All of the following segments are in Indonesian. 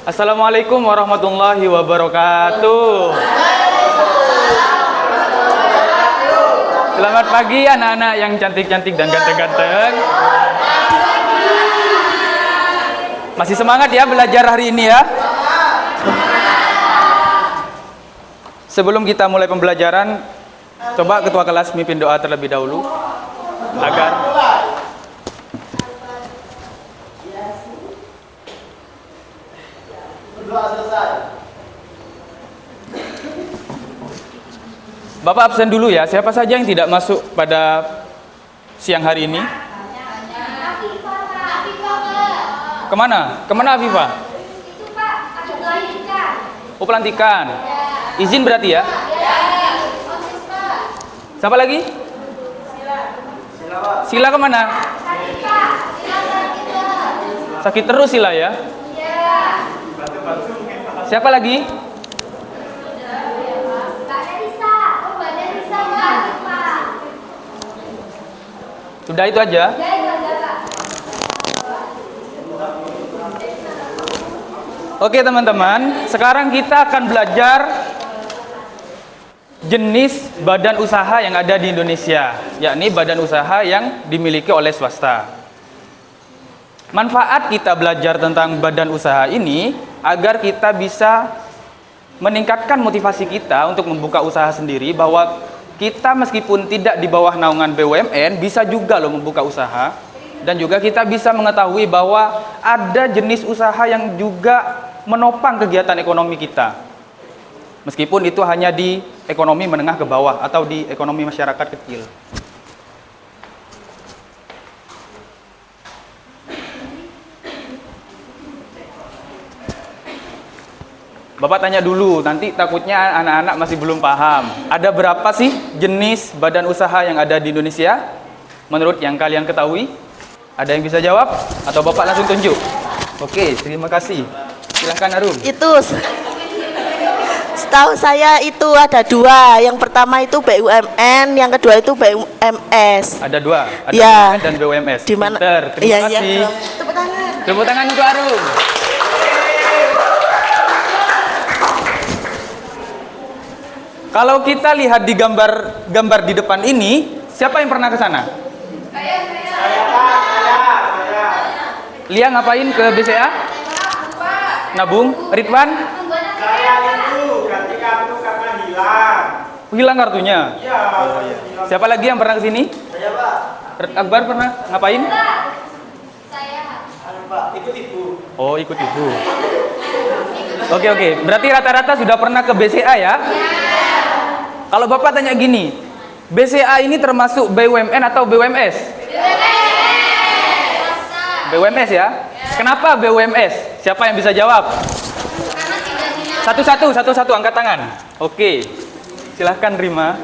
Assalamualaikum warahmatullahi wabarakatuh. Selamat pagi anak-anak yang cantik-cantik dan ganteng-ganteng. Masih semangat ya belajar hari ini ya? Sebelum kita mulai pembelajaran, coba ketua kelas mimpin doa terlebih dahulu agar Bapak absen dulu ya. Siapa saja yang tidak masuk pada siang hari ini? Kemana? Kemana Afifah? Itu Pak, ada pelantikan. Oh pelantikan. Izin berarti ya? OSIS Pak. Siapa lagi? Sila kemana? Sakit Pak, Sila sakit Pak. Sakit terus Sila ya? Iya. Siapa lagi? Mbak Elisa. Oh Mbak Elisa sakit Pak. Sudah itu aja? Ya itu aja Pak. Oke teman-teman, sekarang kita akan belajar jenis badan usaha yang ada di Indonesia, yakni badan usaha yang dimiliki oleh swasta. Manfaat kita belajar tentang badan usaha ini agar kita bisa meningkatkan motivasi kita untuk membuka usaha sendiri, bahwa kita meskipun tidak di bawah naungan BUMN bisa juga loh membuka usaha, dan juga kita bisa mengetahui bahwa ada jenis usaha yang juga menopang kegiatan ekonomi kita, meskipun itu hanya di ekonomi menengah ke bawah atau di ekonomi masyarakat kecil. Bapak tanya dulu, nanti takutnya anak-anak masih belum paham. Ada berapa sih jenis badan usaha yang ada di Indonesia? Menurut yang kalian ketahui? Ada yang bisa jawab? Atau Bapak langsung tunjuk? Oke, terima kasih. Silahkan Arum. Itu setahu saya itu ada dua. Yang pertama itu BUMN, yang kedua itu BUMS. Ada dua, ada Ya. BUMN dan BUMS. Di mana? Pinter, terima Iya, kasih. iya. Tepuk tangan. Tepuk tangan untuk Arum. Kalau kita lihat di gambar di depan ini, siapa yang pernah ke sana? Saya. Lia ngapain ke BCA? Nabung. Ridwan? Saya itu ganti kartu karena hilang. Hilang kartunya. Iya. Siapa lagi yang pernah ke sini? Saya Pak. Akbar pernah ngapain? Saya. Pak, ikut ibu. Oh, ikut ibu. Oke. Berarti rata-rata sudah pernah ke BCA ya? Kalau Bapak tanya gini, BCA ini termasuk BUMN atau BUMS? BUMS ya? Kenapa BUMS? Siapa yang bisa jawab? Satu-satu angkat tangan. Oke. Silahkan Rima.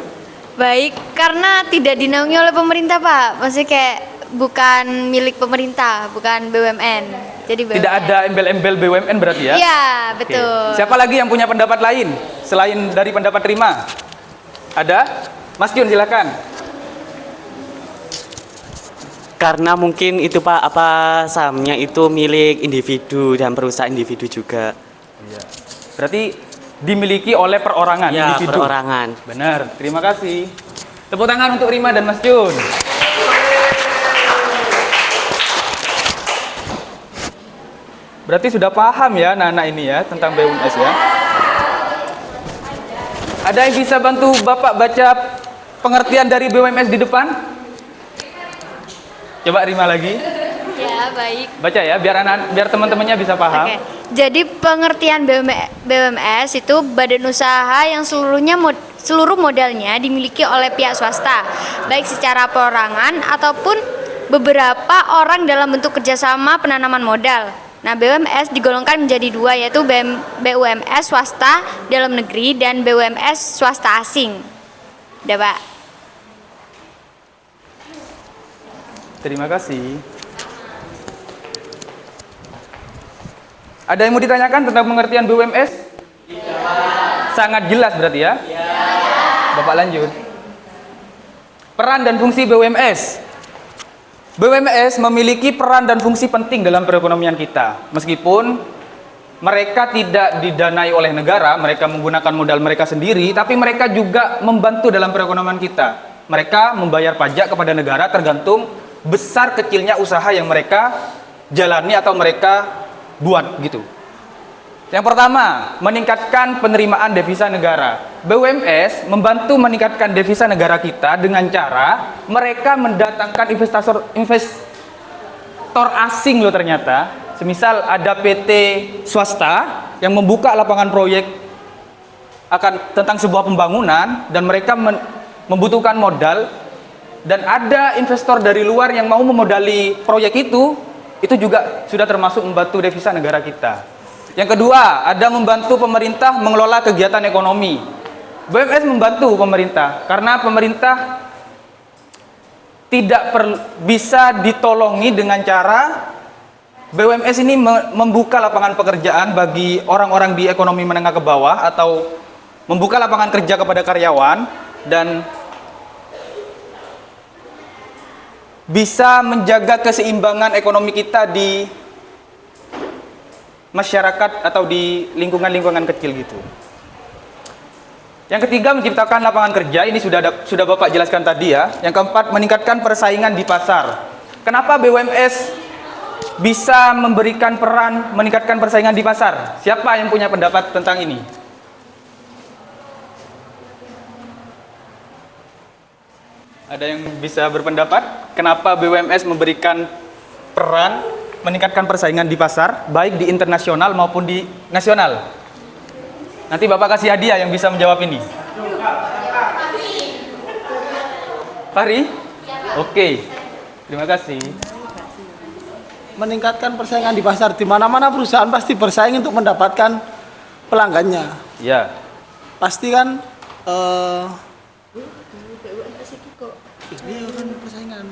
Baik, karena tidak dinaungi oleh pemerintah, Pak. Maksudnya kayak bukan milik pemerintah, bukan BUMN. Jadi BUMN. Tidak ada embel-embel BUMN berarti ya? Iya, Oke. betul. Siapa lagi yang punya pendapat lain selain dari pendapat Rima? Ada? Mas Jun silakan. Karena mungkin itu Pak, sahamnya itu milik individu dan perusahaan individu juga. Berarti dimiliki oleh perorangan, Ya, individu. perorangan. Benar, terima kasih. Tepuk tangan untuk Rima dan Mas Jun. Berarti sudah paham ya anak-anak ini ya tentang BUMS ya. Ada yang bisa bantu Bapak baca pengertian dari BUMS di depan? Coba Rima lagi. Ya, baik. Baca ya biar teman-temannya bisa paham. Oke. Jadi pengertian BUMS itu badan usaha yang seluruh modalnya dimiliki oleh pihak swasta, baik secara perorangan ataupun beberapa orang dalam bentuk kerjasama penanaman modal. Nah, BUMS digolongkan menjadi dua, yaitu BUMS swasta dalam negeri dan BUMS swasta asing. Udah, Pak. Terima kasih. Ada yang mau ditanyakan tentang pengertian BUMS? Sangat jelas berarti ya? Bapak lanjut. Peran dan fungsi BUMS. BUMS memiliki peran dan fungsi penting dalam perekonomian kita. Meskipun mereka tidak didanai oleh negara, mereka menggunakan modal mereka sendiri, tapi mereka juga membantu dalam perekonomian kita. Mereka membayar pajak kepada negara tergantung besar kecilnya usaha yang mereka jalani atau mereka buat gitu. Yang pertama, meningkatkan penerimaan devisa negara. BUMS membantu meningkatkan devisa negara kita dengan cara mereka mendatangkan investor asing loh ternyata. Semisal ada PT swasta yang membuka lapangan proyek tentang sebuah pembangunan dan mereka membutuhkan modal dan ada investor dari luar yang mau memodali proyek itu juga sudah termasuk membantu devisa negara kita. Yang kedua, ada membantu pemerintah mengelola kegiatan ekonomi. BUMS membantu pemerintah karena pemerintah tidak bisa ditolongi dengan cara BUMS ini membuka lapangan pekerjaan bagi orang-orang di ekonomi menengah ke bawah atau membuka lapangan kerja kepada karyawan dan bisa menjaga keseimbangan ekonomi kita di masyarakat atau di lingkungan-lingkungan kecil gitu. Yang ketiga, menciptakan lapangan kerja. Ini sudah Bapak jelaskan tadi ya. Yang keempat, meningkatkan persaingan di pasar. Kenapa BUMS bisa memberikan peran meningkatkan persaingan di pasar? Siapa yang punya pendapat tentang ini? Ada yang bisa berpendapat? Kenapa BUMS memberikan peran meningkatkan persaingan di pasar, baik di internasional maupun di nasional? Nanti Bapak kasih hadiah yang bisa menjawab ini. Fahri? Oke. Terima kasih. Meningkatkan persaingan di pasar. Di mana-mana perusahaan pasti bersaing untuk mendapatkan pelanggannya. Ya. Pasti kan iya kan persaingan.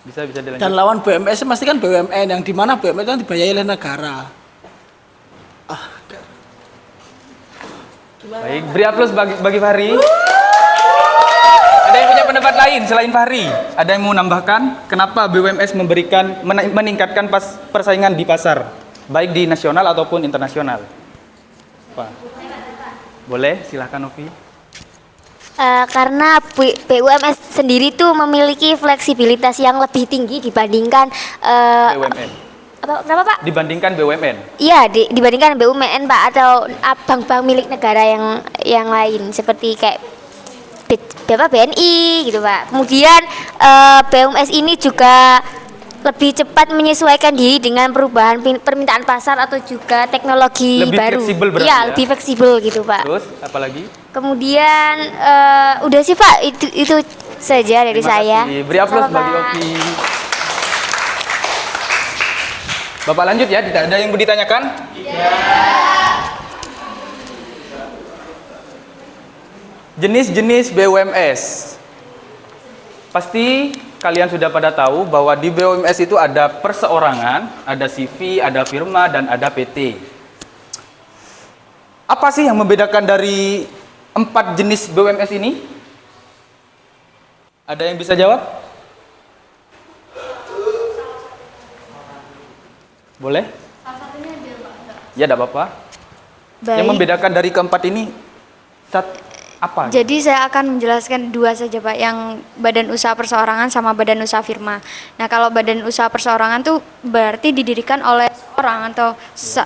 Bisa dilanjut. Dan lawan BUMS pasti kan BUMN, yang di mana BUMN itu kan dibayari oleh negara. Baik, beri aplaus bagi Fahri. Ada yang punya pendapat lain selain Fahri? Ada yang mau nambahkan kenapa BUMS meningkatkan persaingan di pasar, baik di nasional ataupun internasional? Pak, boleh, silahkan Novi. Karena BUMS sendiri tuh memiliki fleksibilitas yang lebih tinggi dibandingkan BUMN. Kenapa Pak? Dibandingkan BUMN. Iya, dibandingkan BUMN Pak atau bank-bank milik negara yang lain seperti kayak BNI gitu Pak. Kemudian BUMS ini juga lebih cepat menyesuaikan diri dengan perubahan permintaan pasar atau juga teknologi Lebih baru. fleksibel berarti Iya, ya? lebih fleksibel gitu Pak. Terus apa lagi? Kemudian udah sih Pak, itu saja dari Terima saya. kasih. Beri aplaus Sama, bagi Pak. Opi. Bapak lanjut ya, tidak ada yang mau ditanyakan? Jenis-jenis BUMS. Pasti kalian sudah pada tahu bahwa di BUMS itu ada perseorangan, ada CV, ada firma, dan ada PT. Apa sih yang membedakan dari 4 jenis BUMS ini? Ada yang bisa jawab? Boleh? Ya, tidak apa-apa. Yang Baik. membedakan dari keempat ini apa? Jadi saya akan menjelaskan dua saja Pak, yang badan usaha perseorangan sama badan usaha firma. Nah kalau badan usaha perseorangan tuh berarti didirikan oleh orang atau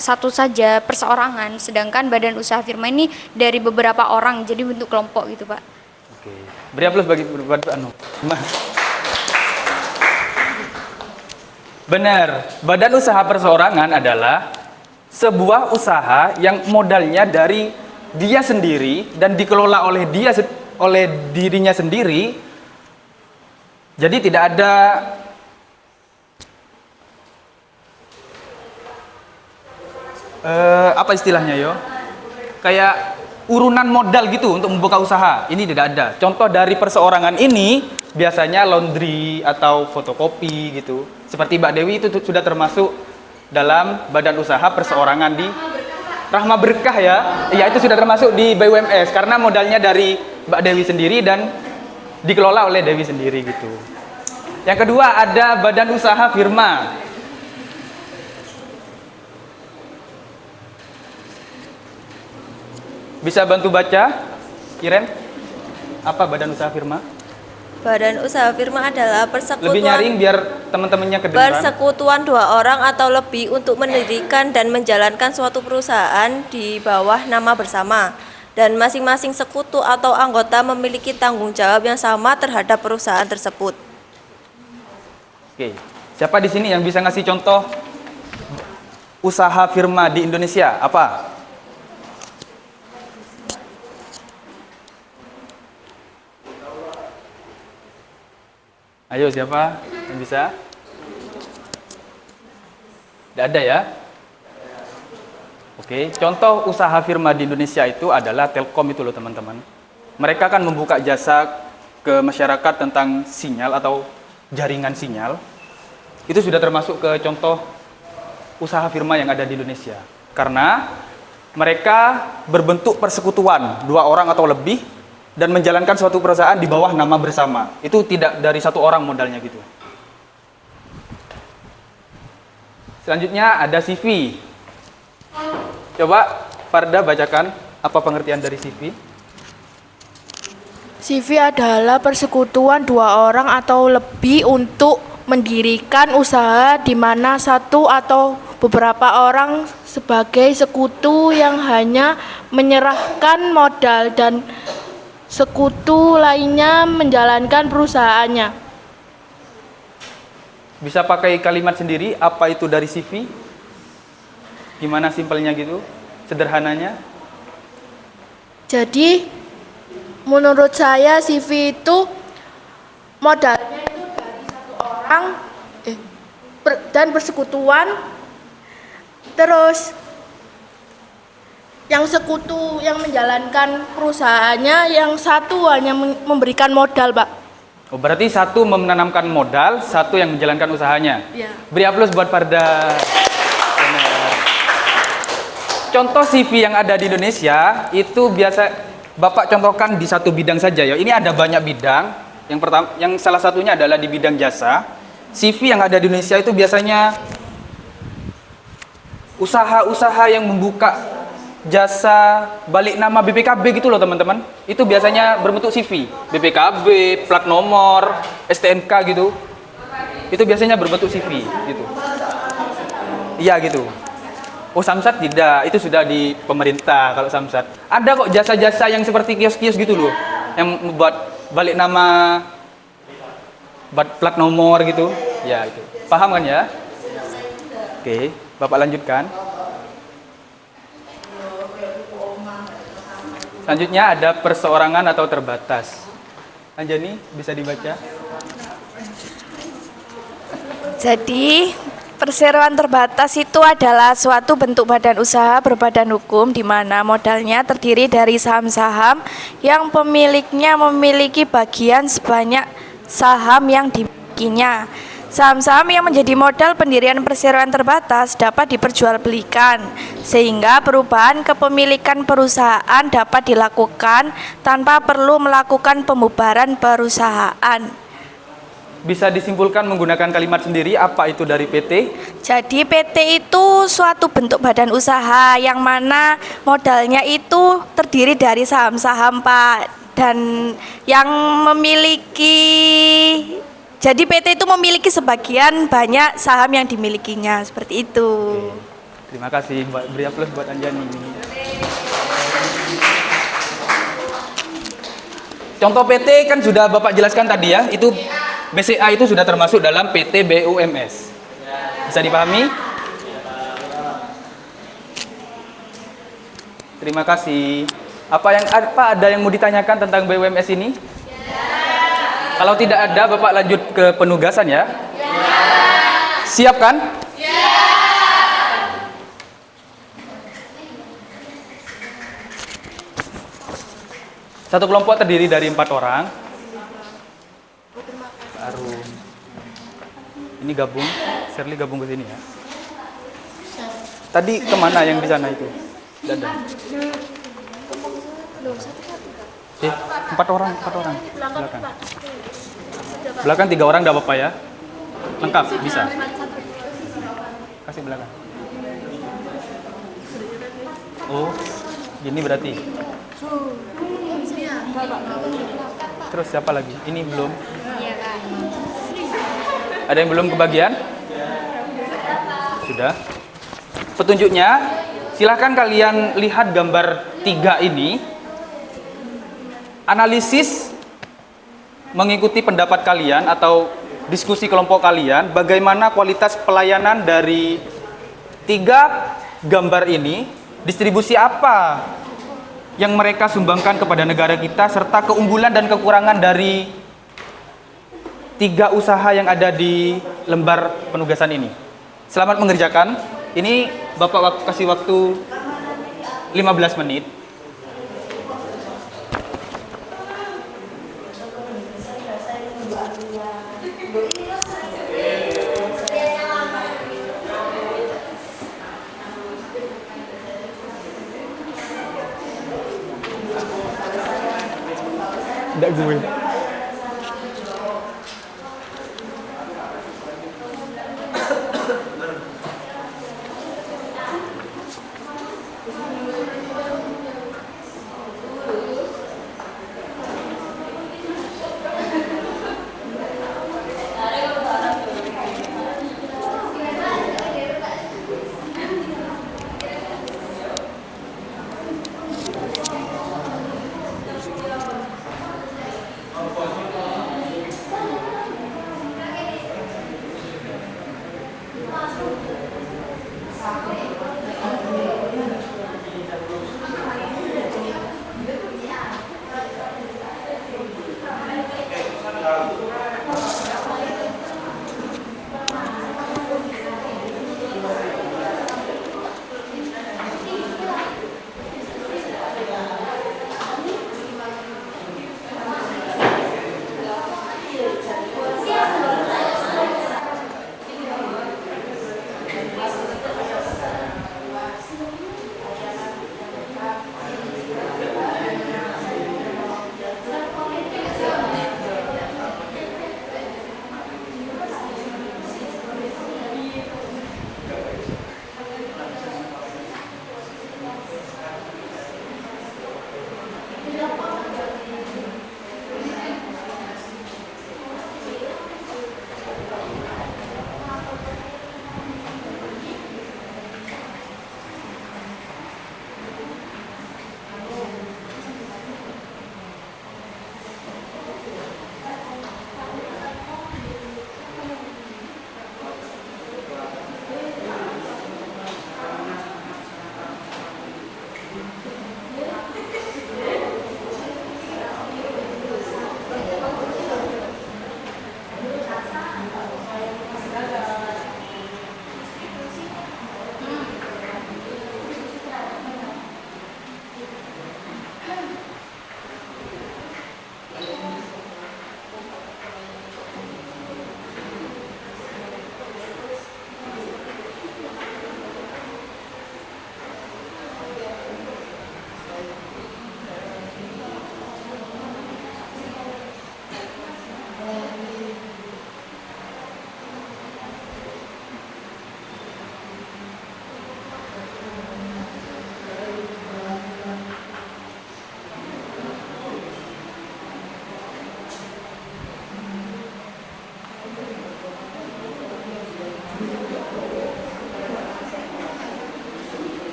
satu saja perseorangan, sedangkan badan usaha firma ini dari beberapa orang, jadi bentuk kelompok gitu Pak. Oke. Beri aplaus bagi Benar, badan usaha perseorangan adalah sebuah usaha yang modalnya dari dia sendiri dan dikelola oleh dirinya sendiri. Jadi tidak ada apa istilahnya yo? Kayak urunan modal gitu untuk membuka usaha. Ini tidak ada. Contoh dari perseorangan ini biasanya laundry atau fotokopi gitu. Seperti Mbak Dewi itu sudah termasuk dalam badan usaha perseorangan di Rahma Berkah ya. Ya itu sudah termasuk di BUMS karena modalnya dari Mbak Dewi sendiri dan dikelola oleh Dewi sendiri gitu. Yang kedua ada badan usaha firma. Bisa bantu baca, Iren? Apa Badan Usaha Firma? Badan usaha firma adalah Lebih nyaring biar teman-temannya kedengaran. persekutuan dua orang atau lebih untuk mendirikan dan menjalankan suatu perusahaan di bawah nama bersama. Dan masing-masing sekutu atau anggota memiliki tanggung jawab yang sama terhadap perusahaan tersebut. Oke, siapa di sini yang bisa ngasih contoh usaha firma di Indonesia? Apa? Ayo, siapa yang bisa? Tidak ada ya? Oke, contoh usaha firma di Indonesia itu adalah Telkom itu loh teman-teman. Mereka kan membuka jasa ke masyarakat tentang sinyal atau jaringan sinyal. Itu sudah termasuk ke contoh usaha firma yang ada di Indonesia. Karena mereka berbentuk persekutuan, 2 orang atau lebih, dan menjalankan suatu perusahaan di bawah nama bersama. Itu tidak dari 1 orang modalnya gitu. Selanjutnya ada CV. Coba Farda bacakan apa pengertian dari CV. CV adalah persekutuan 2 orang atau lebih untuk mendirikan usaha di mana satu atau beberapa orang sebagai sekutu yang hanya menyerahkan modal dan sekutu lainnya menjalankan perusahaannya. Bisa pakai kalimat sendiri, apa itu dari CV? Gimana simpelnya gitu? Sederhananya? Jadi menurut saya CV itu modalnya itu dari satu orang dan persekutuan, terus yang sekutu yang menjalankan perusahaannya, yang satu hanya memberikan modal, Pak. Oh, berarti satu menanamkan modal, satu yang menjalankan usahanya. Iya. Beri aplaus buat Farda. Benar. Contoh CV yang ada di Indonesia itu biasa Bapak contohkan di satu bidang saja ya. Ini ada banyak bidang. Yang pertama, yang salah satunya adalah di bidang jasa. CV yang ada di Indonesia itu biasanya usaha-usaha yang membuka jasa balik nama BPKB gitu loh teman-teman. Itu biasanya berbentuk CV, BPKB, plat nomor, STNK gitu. Itu biasanya berbentuk CV gitu. Iya gitu. Oh, Samsat tidak, itu sudah di pemerintah kalau Samsat. Ada kok jasa-jasa yang seperti kios-kios gitu loh, yang membuat balik nama, buat plat nomor gitu. Ya itu. Paham kan ya? Oke, Bapak lanjutkan. Selanjutnya ada perseorangan atau terbatas. Anjani bisa dibaca? Jadi, perseroan terbatas itu adalah suatu bentuk badan usaha berbadan hukum di mana modalnya terdiri dari saham-saham yang pemiliknya memiliki bagian sebanyak saham yang dimilikinya. Saham-saham yang menjadi modal pendirian perseroan terbatas dapat diperjualbelikan, sehingga perubahan kepemilikan perusahaan dapat dilakukan tanpa perlu melakukan pembubaran perusahaan. Bisa disimpulkan menggunakan kalimat sendiri apa itu dari PT? Jadi PT itu suatu bentuk badan usaha yang mana modalnya itu terdiri dari saham-saham, Pak, dan yang memiliki, jadi PT itu memiliki sebagian banyak saham yang dimilikinya, seperti itu. Oke. Terima kasih, beri aplaus buat Anjani. Contoh PT kan sudah Bapak jelaskan tadi ya, itu BCA itu sudah termasuk dalam PT BUMS. Bisa dipahami? Terima kasih. Apa ada yang mau ditanyakan tentang BUMS ini? Kalau tidak ada, Bapak lanjut ke penugasan ya. Siap kan? Satu kelompok terdiri dari 4 orang. Arum. Ini gabung, Shirley gabung ke sini ya. Tadi kemana yang di sana itu? Dadah. 4 orang. Belakang. Belakang 3 orang enggak apa-apa ya. Lengkap, bisa. Kasih belakang. Oh, gini berarti. Terus siapa lagi? Ini belum. Ada yang belum kebagian? Sudah. Petunjuknya, silahkan kalian lihat gambar 3 ini. Analisis mengikuti pendapat kalian atau diskusi kelompok kalian, bagaimana kualitas pelayanan dari 3 gambar ini, distribusi apa yang mereka sumbangkan kepada negara kita, serta keunggulan dan kekurangan dari 3 usaha yang ada di lembar penugasan ini. Selamat mengerjakan. Ini Bapak kasih waktu 15 menit. Tidak gue.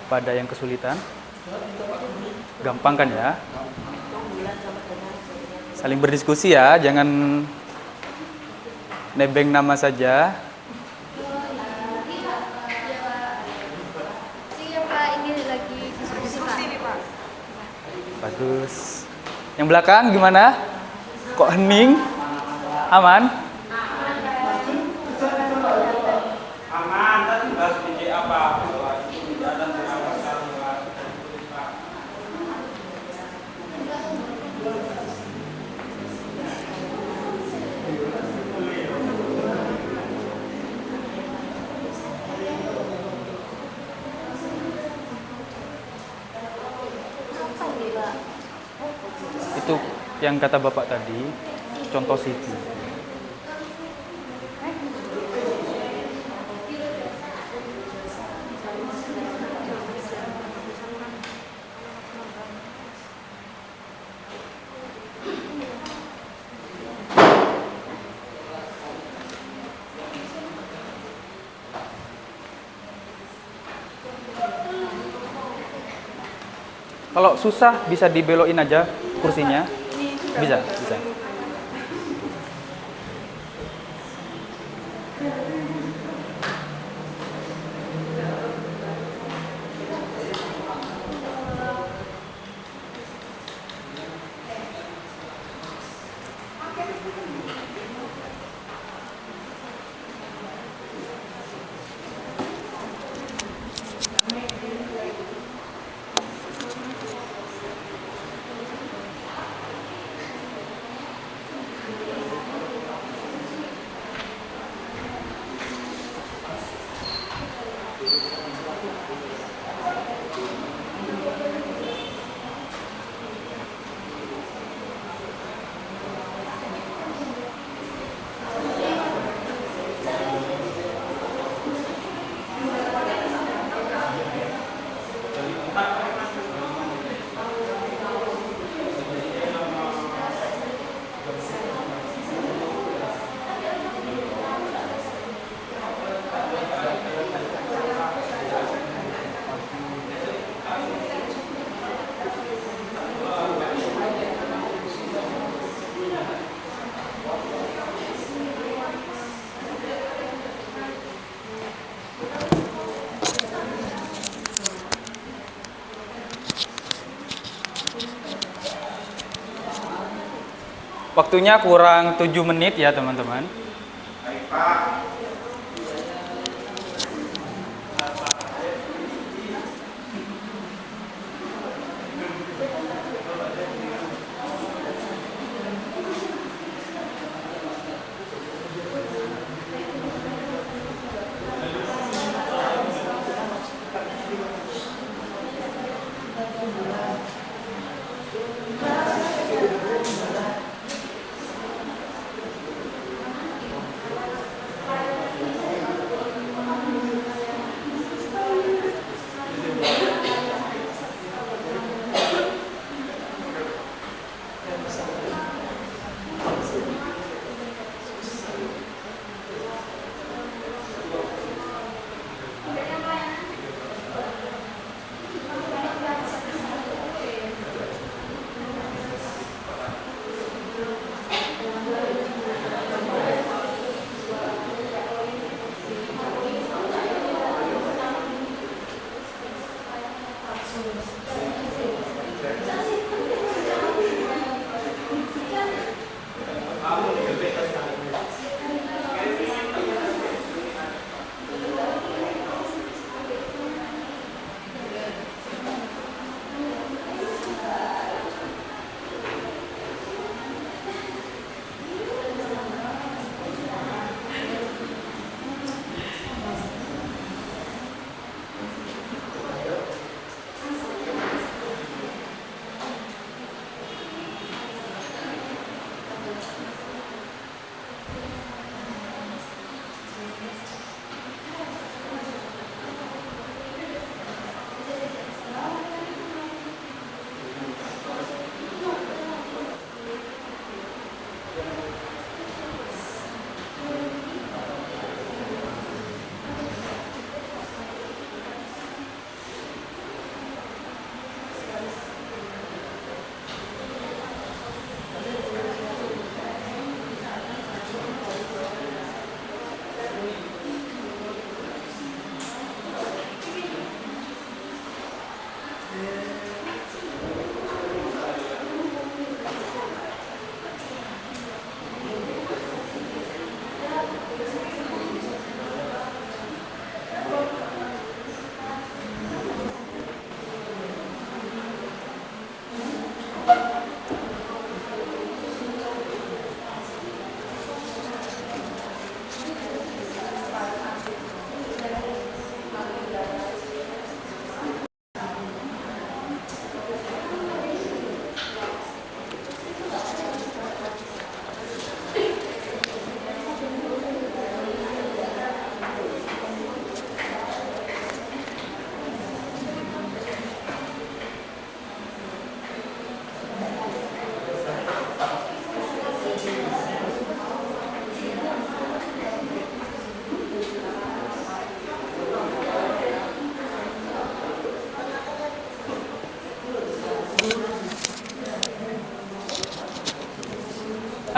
Pada yang kesulitan, gampang kan ya? Saling berdiskusi ya, jangan nebeng nama saja. Bagus. Yang belakang gimana? Kok hening? Aman? Aman, tadi bahas DJ apa? Itu yang kata Bapak tadi, contoh CV. Kalau susah bisa dibelokin aja kursinya. Bisa, bisa. Waktunya kurang 7 menit ya teman-teman. Baik, Pak.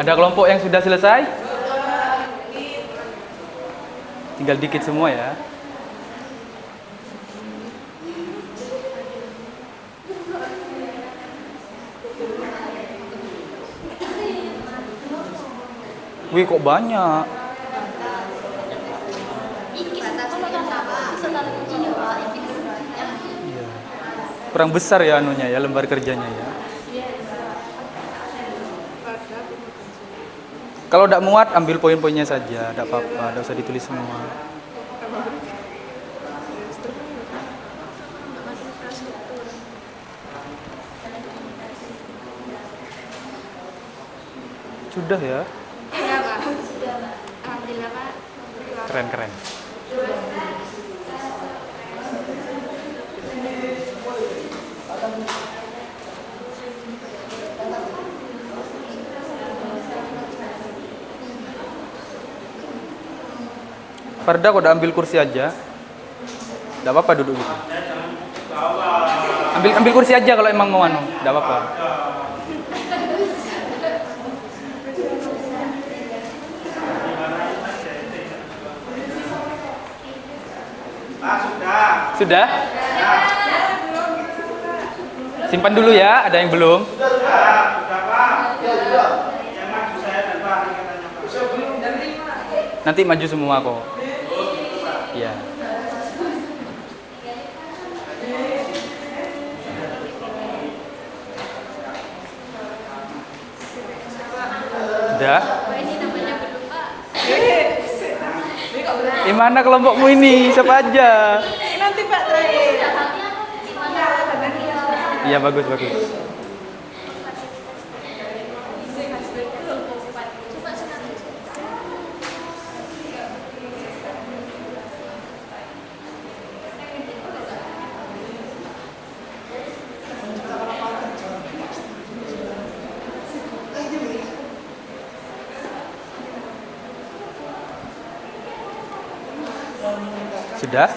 Ada kelompok yang sudah selesai? Tinggal dikit semua ya. Wih, kok banyak? Iya. Kurang besar ya anunya ya, lembar kerjanya ya. Kalau tidak muat, ambil poin-poinnya saja, tidak apa-apa, tidak usah ditulis semua. Sudah ya? Keren. Farda, kok udah ambil kursi aja? Tidak apa-apa duduk gitu. Ambil kursi aja kalau emang mau anu, tidak apa-apa. Sudah? Simpan dulu ya, ada yang belum? Nanti maju semua kok. Iya. Sudah? Gimana kelompokmu ini? Siapa aja? Nanti Pak terakhir. Iya, bagus. Sudah?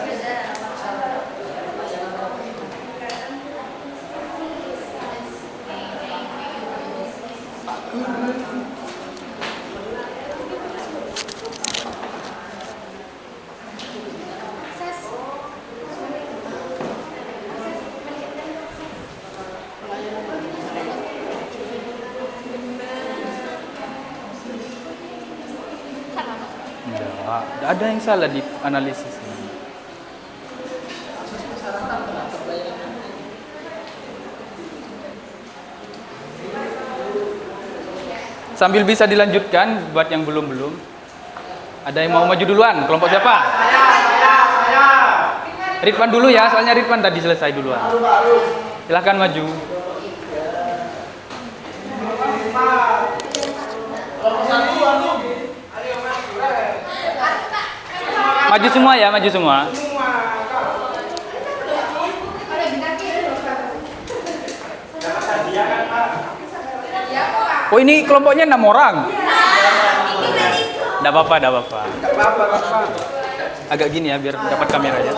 Enggak ada yang salah di analisis ini. Sambil bisa dilanjutkan buat yang belum. Ada yang mau maju duluan? Kelompok siapa? Saya. Ridwan dulu ya, soalnya Ridwan tadi selesai duluan. Silahkan maju. Maju semua ya, maju semua. Oh, ini kelompoknya 6 orang. Nggak apa-apa. Agak gini ya, biar dapat kameranya.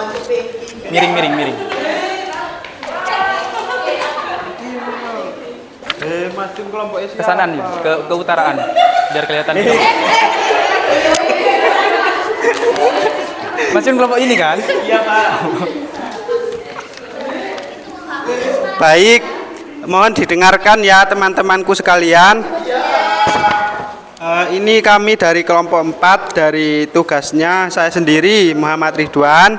Miring. Masukin kelompoknya siapa? Kesanan nih, ke utaraan, biar kelihatan. Masukin kelompok ini kan? Iya, Pak. Baik, mohon didengarkan ya teman-temanku sekalian. Ini kami dari kelompok 4, dari tugasnya saya sendiri Muhammad Ridwan,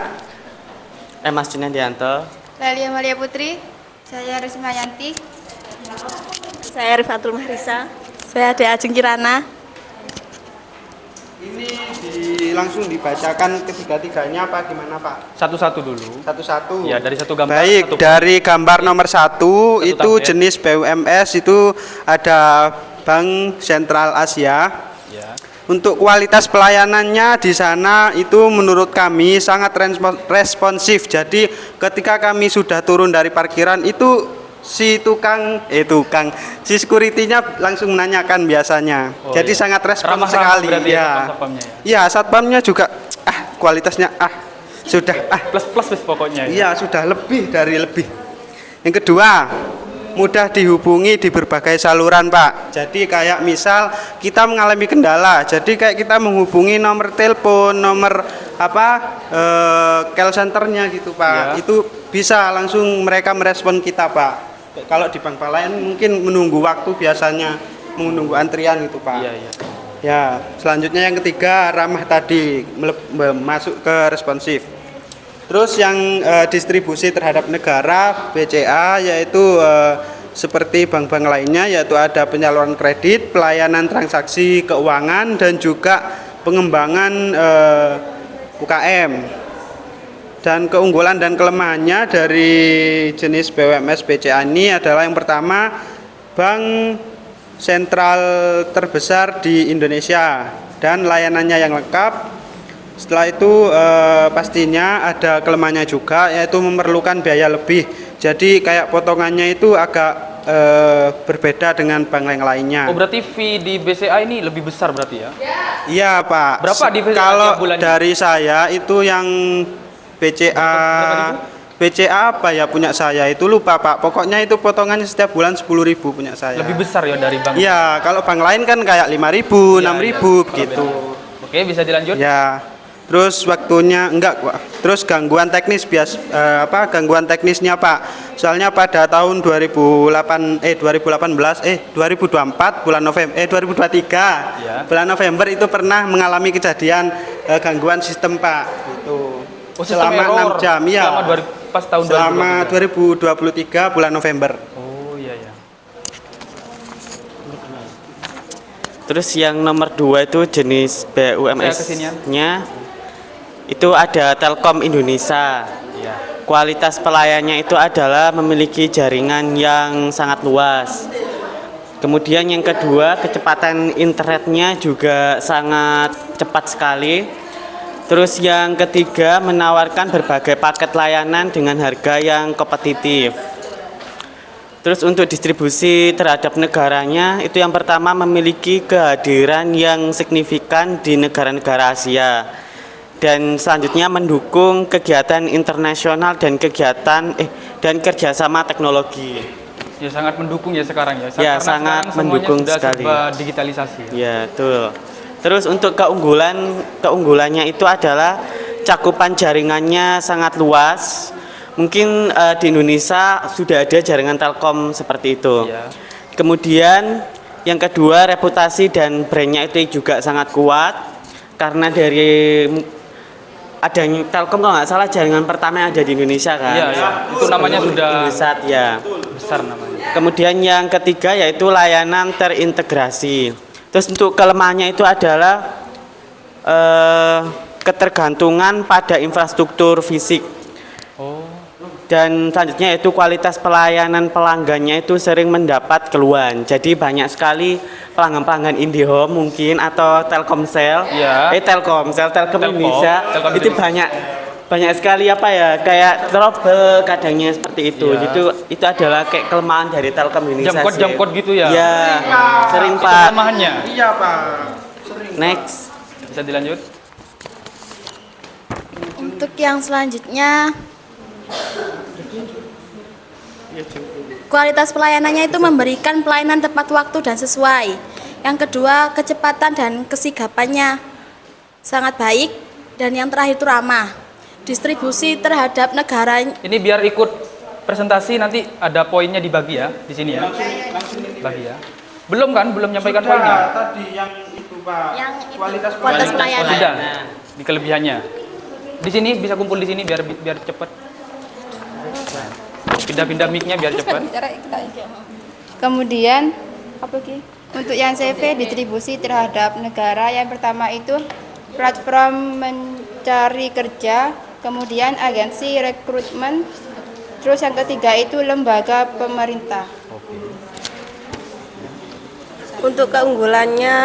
Mas Junandianto, Lalia Malia Putri, saya Risma Yanti. Saya Rifatul Mahrisa. Saya Dea Ajeng Kirana. ini langsung dibacakan ketiga-tiganya apa gimana Pak? Satu-satu dulu. Satu-satu. Ya, dari satu gambar. Baik, satu dari gambar nomor 1 itu tablet. jenis BUMS itu ada Bank Sentral Asia. Ya. Untuk kualitas pelayanannya di sana itu menurut kami sangat responsif. Jadi ketika kami sudah turun dari parkiran itu si si security-nya langsung menanyakan biasanya. Oh, Jadi iya. sangat responsif Ramah-ramah sekali. berarti ya, Ya. satpamnya ya. Iya, satpamnya juga kualitasnya sudah Plus pokoknya. Ya. iya sudah lebih dari lebih. Yang kedua, mudah dihubungi di berbagai saluran Pak. Jadi kayak misal kita mengalami kendala, jadi kayak kita menghubungi nomor telepon, nomor call centernya gitu Pak. Itu bisa langsung mereka merespon kita Pak. Kalau di bank lain mungkin menunggu waktu, biasanya menunggu antrian gitu Pak. Ya, selanjutnya yang ketiga ramah tadi, masuk ke responsif. Terus yang distribusi terhadap negara BCA yaitu seperti bank-bank lainnya, yaitu ada penyaluran kredit, pelayanan transaksi keuangan, dan juga pengembangan UKM. Dan keunggulan dan kelemahannya dari jenis BUMS BCA ini adalah yang pertama, bank sentral terbesar di Indonesia dan layanannya yang lengkap. Setelah itu pastinya ada kelemahannya juga, yaitu memerlukan biaya lebih. Jadi kayak potongannya itu agak berbeda dengan bank yang lainnya. Oh, berarti fee di BCA ini lebih besar berarti ya? Iya Pak. Berapa di BCA kalau tiap bulannya? dari saya itu yang BCA apa ya punya saya itu lupa Pak. Pokoknya itu potongannya setiap bulan 10.000 punya saya. Lebih besar ya dari bank? Iya, kalau bank lain kan kayak 5.000, 6.000 gitu. Oke, bisa dilanjut? Ya. Terus waktunya terus gangguan teknis gangguan teknisnya Pak. Soalnya pada tahun 2024 bulan November 2023 bulan November itu pernah mengalami kejadian gangguan sistem Pak gitu. Selama 6 jam ya. Selama 2023 bulan November. Oh iya. Terus yang nomor 2 itu jenis BUMS-nya itu ada Telkom Indonesia. Kualitas pelayannya itu adalah memiliki jaringan yang sangat luas. Kemudian yang kedua, kecepatan internetnya juga sangat cepat sekali. Terus yang ketiga, menawarkan berbagai paket layanan dengan harga yang kompetitif. Terus untuk distribusi terhadap negaranya, itu yang pertama memiliki kehadiran yang signifikan di negara-negara Asia. Dan selanjutnya mendukung kegiatan internasional dan kerjasama teknologi. Ya sangat mendukung ya sekarang ya. Ya sangat mendukung sekali. Serba digitalisasi. Ya betul. Terus untuk keunggulannya itu adalah cakupan jaringannya sangat luas. Mungkin di Indonesia sudah ada jaringan Telkom seperti itu. Kemudian yang kedua, reputasi dan brandnya itu juga sangat kuat karena dari adanya Telkom kalau nggak salah jaringan pertama yang ada di Indonesia kan. Iya. Itu namanya sudah Indosat ya. Besar namanya. Kemudian yang ketiga yaitu layanan terintegrasi. Terus untuk kelemahannya itu adalah ketergantungan pada infrastruktur fisik. Dan selanjutnya yaitu kualitas pelayanan pelanggannya itu sering mendapat keluhan. Jadi banyak sekali pelanggan-pelanggan IndiHome mungkin atau Telkomsel, Telkom Indonesia itu banyak sekali kayak trouble kadangnya seperti itu. Itu adalah kayak kelemahan dari Telkom Indonesia. Jam-kot gitu ya? Iya, sering Itu Pak. kelemahannya? Iya Pak. Next. Bisa dilanjut? Untuk yang selanjutnya, kualitas pelayanannya itu memberikan pelayanan tepat waktu dan sesuai. Yang kedua, kecepatan dan kesigapannya sangat baik. Dan yang terakhir itu ramah. Distribusi terhadap negara. Ini biar ikut presentasi nanti ada poinnya dibagi ya di sini ya. Bagi ya. Belum nyampaikan poinnya. Tadi yang itu Pak. Yang kualitas pelayanan. Sudah. Di kelebihannya. Di sini bisa kumpul di sini biar cepat. Pindah-pindah mic-nya biar cepat. Kemudian untuk yang CV distribusi terhadap negara, yang pertama itu platform mencari kerja, kemudian agensi rekrutmen, terus yang ketiga itu lembaga pemerintah. Untuk keunggulannya,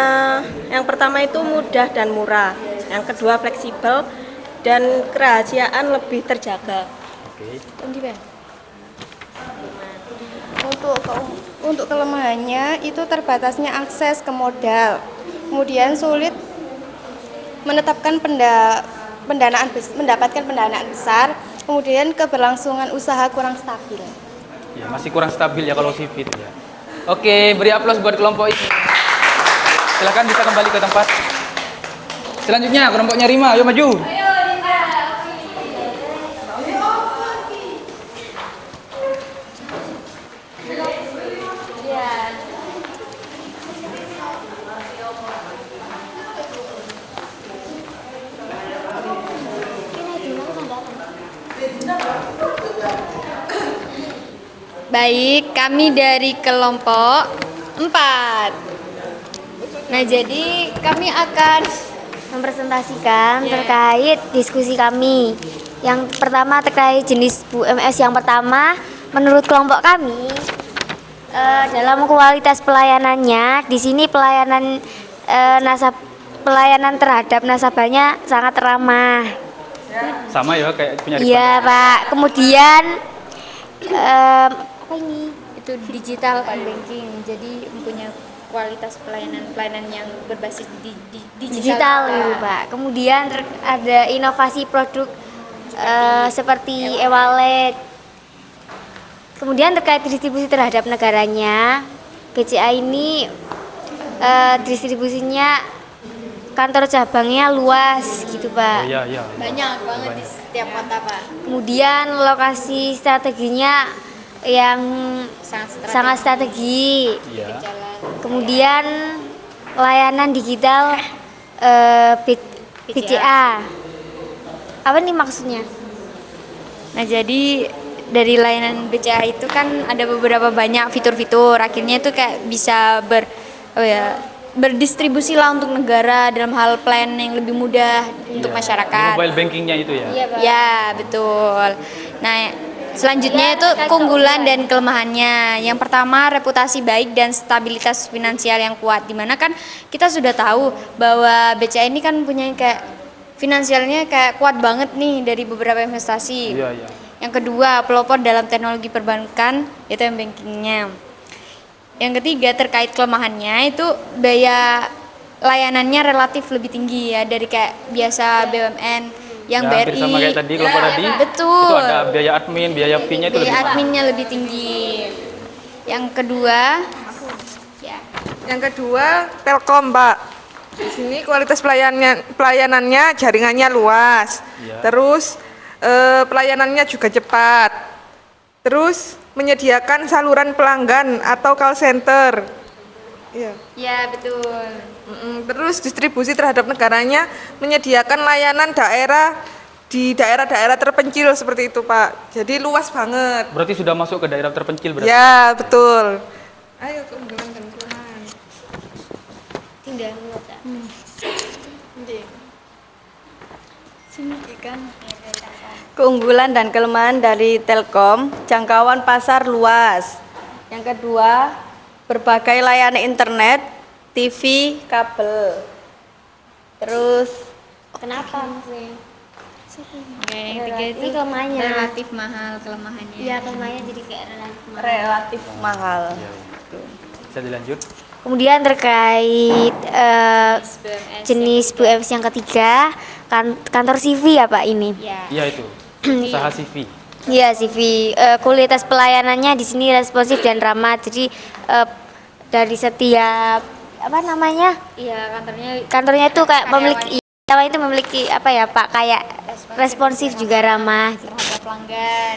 yang pertama itu mudah dan murah, yang kedua fleksibel dan kerahasiaan lebih terjaga. Untuk kelemahannya itu terbatasnya akses ke modal, kemudian sulit mendapatkan pendanaan besar, kemudian keberlangsungan usaha kurang stabil. Ya, masih kurang stabil ya kalau CV itu ya. Oke, beri aplaus buat kelompok ini. Silakan bisa kembali ke tempat. Selanjutnya kelompoknya Rima, ayo maju. Baik, kami dari kelompok 4. Nah, jadi kami akan Mempresentasikan terkait diskusi kami. Yang pertama terkait jenis UMS yang pertama, menurut kelompok kami dalam kualitas pelayanannya, di sini pelayanan pelayanan terhadap nasabahnya sangat ramah. Sama ya kayak punya Iya, Pak. Kemudian apa ini? itu digital banking, jadi mempunyai kualitas pelayanan yang berbasis Digital gitu, Pak. Kemudian ada inovasi produk seperti e-wallet. Kemudian terkait distribusi terhadap negaranya, BCA ini distribusinya kantor cabangnya luas gitu, Pak. Oh, iya. banyak banget di setiap kota, Pak. Kemudian lokasi strateginya yang sangat strategi. Iya. Kemudian layanan digital BCA. Apa nih maksudnya? Nah, jadi dari layanan BCA itu kan ada beberapa banyak fitur-fitur. Akhirnya itu kayak bisa berdistribusi lah untuk negara dalam hal plan yang lebih mudah untuk masyarakat. Mobile bankingnya itu ya. Iya, Pak. Ya, betul. Nah, selanjutnya itu keunggulan dan kelemahannya. Yang pertama, reputasi baik dan stabilitas finansial yang kuat. Dimana kan kita sudah tahu bahwa BCA ini kan punya kayak finansialnya kayak kuat banget nih dari beberapa investasi. Iya. Yang kedua, pelopor dalam teknologi perbankan, yaitu yang bankingnya. Yang ketiga, terkait kelemahannya itu biaya layanannya relatif lebih tinggi ya dari kayak biasa BUMN yang Ya, BRI. hampir sama kayak tadi kelompok tadi. Betul. Itu ada biaya admin, biaya fee-nya itu Biaya lebih adminnya lebih tinggi. Yang kedua, Yang kedua, Telkom, Pak. Di sini kualitas pelayanannya jaringannya luas. Iya. Terus pelayanannya juga cepat. Terus menyediakan saluran pelanggan atau call center. Iya. ya betul. Terus distribusi terhadap negaranya menyediakan layanan daerah di daerah-daerah terpencil seperti itu, Pak. Jadi luas banget. Berarti sudah masuk ke daerah terpencil berarti. Ya, betul. Ayo keunggulan dan kelemahan. Tinggal Keunggulan dan kelemahan dari Telkom, jangkauan pasar luas. Yang kedua, berbagai layanan internet, TV, kabel. Terus kenapa maksudnya? Oke, yang ketiga itu Ini kelemahannya. relatif mahal kelemahannya. Iya, kelemahannya jadi kayak relatif mahal. relatif mahal. Bisa dilanjut. Kemudian terkait BUMS jenis BUMS yang ketiga, kantor CV ya Pak ini. Iya itu. Usaha CV. Iya CV. Kualitas pelayanannya di sini responsif dan ramah. Jadi dari setiap apa namanya? Iya, Kantornya itu kayak memiliki apa ya Pak? Kayak responsif juga ramah. terhadap pelanggan.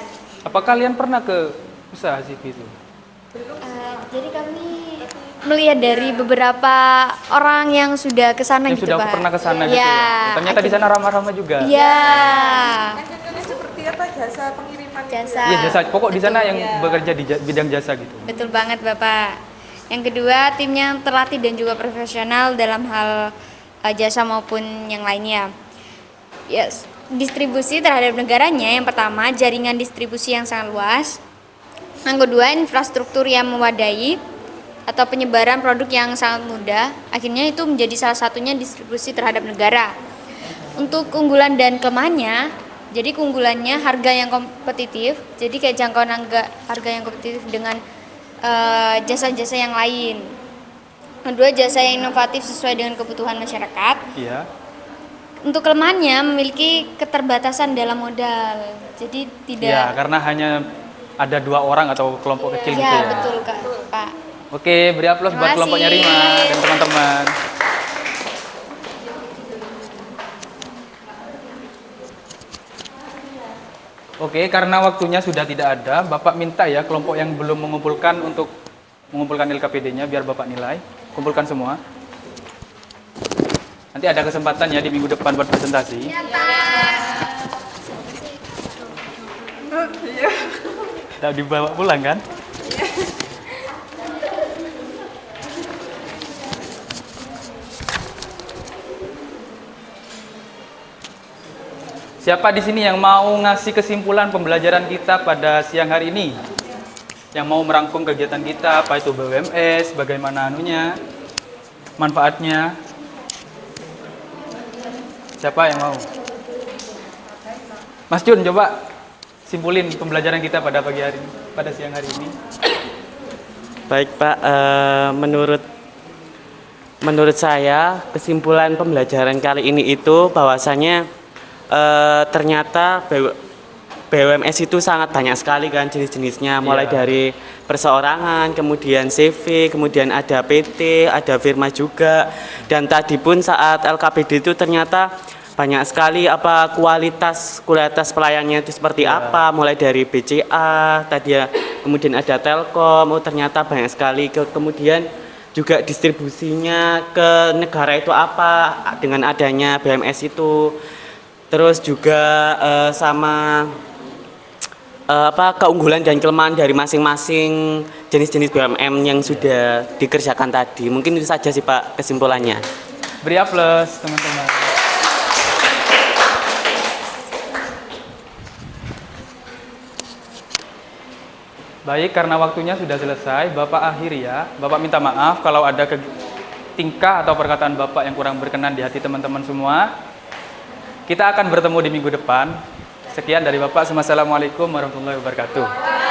Apa kalian pernah ke usaha CV itu? Jadi kami Melihat dari beberapa orang yang sudah ke sana Yang gitu, sudah Pak. pernah ke sana gitu. Iya. Ya? Ternyata di sana ramah-ramah juga. Iya. Seperti apa jasa pengiriman? Jasa. Iya, jasa. Pokok di sana yang Iya. bekerja di bidang jasa gitu. Betul banget, Bapak. Yang kedua, timnya terlatih dan juga profesional dalam hal jasa maupun yang lainnya. Yes. Distribusi terhadap negaranya, yang pertama jaringan distribusi yang sangat luas. Yang kedua, infrastruktur yang memadai atau penyebaran produk yang sangat mudah. Akhirnya itu menjadi salah satunya distribusi terhadap negara. Untuk keunggulan dan kelemahannya, jadi keunggulannya harga yang kompetitif, jadi kayak jangkauan harga yang kompetitif dengan jasa-jasa yang lain. Kedua, jasa yang inovatif sesuai dengan kebutuhan masyarakat. Iya. Untuk kelemahannya memiliki keterbatasan dalam modal, jadi tidak. Iya, karena hanya ada 2 orang atau kelompok kecil gitu Ya, ya. betul Kak. Pak. Oke, beri aplaus buat Terima kelompoknya kasih. Rima dan teman-teman. Oke, karena waktunya sudah tidak ada, Bapak minta ya kelompok yang belum mengumpulkan untuk mengumpulkan LKPD-nya biar Bapak nilai. Kumpulkan semua. Nanti ada kesempatan ya di minggu depan buat presentasi. Tidak dibawa pulang kan? Siapa di sini yang mau ngasih kesimpulan pembelajaran kita pada siang hari ini? Yang mau merangkum kegiatan kita, apa itu BUMS, bagaimana anunya, manfaatnya? Siapa yang mau? Mas Jun, coba simpulin pembelajaran kita pada pagi hari ini, pada siang hari ini. Baik Pak, menurut saya kesimpulan pembelajaran kali ini itu bahwasanya ternyata BUMS itu sangat banyak sekali kan jenis-jenisnya, mulai dari perseorangan, kemudian CV, kemudian ada PT, ada firma juga. Dan tadi pun saat LKPD itu ternyata banyak sekali kualitas pelayannya itu seperti apa, mulai dari BCA tadi ya, kemudian ada Telkom, ternyata banyak sekali. Kemudian juga distribusinya ke negara itu apa dengan adanya BUMS itu. Terus juga sama keunggulan dan kelemahan dari masing-masing jenis-jenis BUMN yang sudah dikerjakan tadi. Mungkin itu saja sih Pak kesimpulannya. Beri aplaus teman-teman. Baik, karena waktunya sudah selesai, Bapak akhiri ya. Bapak minta maaf kalau ada tingkah atau perkataan Bapak yang kurang berkenan di hati teman-teman semua. Kita akan bertemu di minggu depan. Sekian dari Bapak. Assalamualaikum warahmatullahi wabarakatuh.